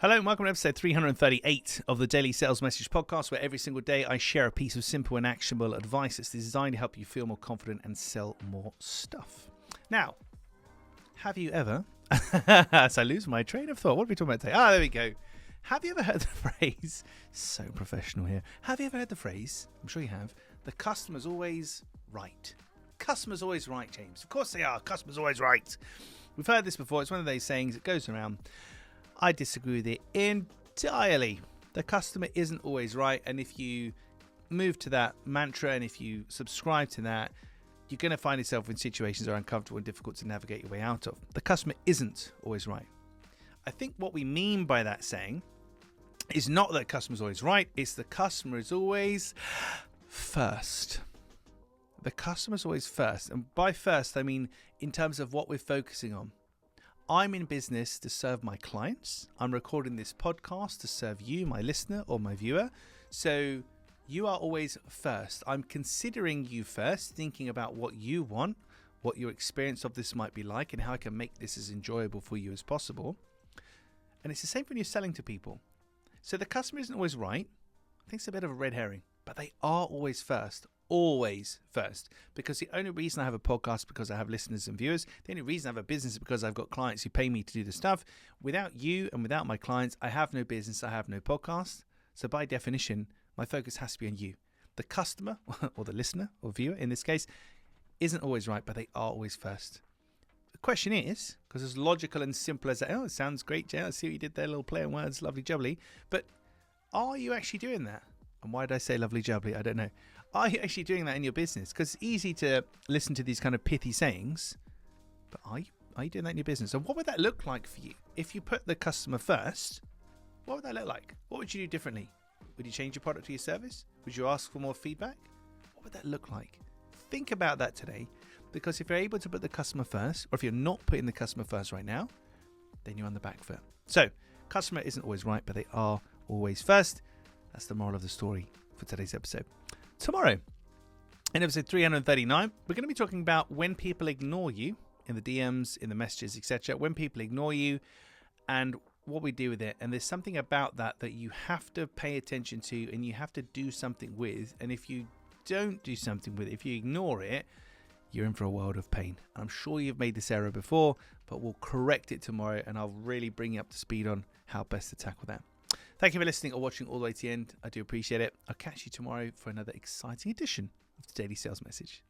Hello and welcome to episode 338 of the Daily Sales Message Podcast, where every single day I share a piece of simple and actionable advice that's designed to help you feel more confident and sell more stuff. Now, have you ever, as I lose my train of thought, what are we talking about today? There we go. Have you ever heard the phrase, so professional here, have you ever heard the phrase, I'm sure you have, the customer's always right? Customer's always right, James. Of course they are. Customer's always right. We've heard this before. It's one of those sayings that goes around. I disagree with it entirely. The customer isn't always right, and if you move to that mantra and if you subscribe to that, you're going to find yourself in situations that are uncomfortable and difficult to navigate your way out of. The customer isn't always right. I think what we mean by that saying is not that the customer's always right, it's the customer is always first. The customer's always first, and by first I mean in terms of what we're focusing on. I'm in business to serve my clients. I'm recording this podcast to serve you, my listener or my viewer. So you are always first. I'm considering you first, thinking about what you want, what your experience of this might be like, and how I can make this as enjoyable for you as possible. And it's the same when you're selling to people. So the customer isn't always right. I think it's a bit of a red herring, but they are always first. Always first, because the only reason I have a podcast is because I have listeners and viewers. The only reason I have a business is because I've got clients who pay me to do the stuff. Without you and without my clients, I have no business, I have no podcast. So by definition, my focus has to be on you. The customer or the listener or viewer in this case isn't always right, but they are always first. The question is, because it's logical and simple as that, it sounds great, Jay. I see what you did there, little play on words, lovely jubbly. But are you actually doing that? And why did I say lovely jubbly? I don't know. Are you actually doing that in your business? Because it's easy to listen to these kind of pithy sayings, but are you doing that in your business? And what would that look like for you? If you put the customer first, what would that look like? What would you do differently? Would you change your product or your service? Would you ask for more feedback? What would that look like? Think about that today, because if you're able to put the customer first, or if you're not putting the customer first right now, then you're on the back foot. So, customer isn't always right, but they are always first. That's the moral of the story for today's episode. Tomorrow, in episode 339, we're going to be talking about when people ignore you in the DMs, in the messages, etc. When people ignore you and what we do with it. And there's something about that you have to pay attention to and you have to do something with. And if you don't do something with it, if you ignore it, you're in for a world of pain. I'm sure you've made this error before, but we'll correct it tomorrow and I'll really bring you up to speed on how best to tackle that. Thank you for listening or watching all the way to the end. I do appreciate it. I'll catch you tomorrow for another exciting edition of the Daily Sales Message.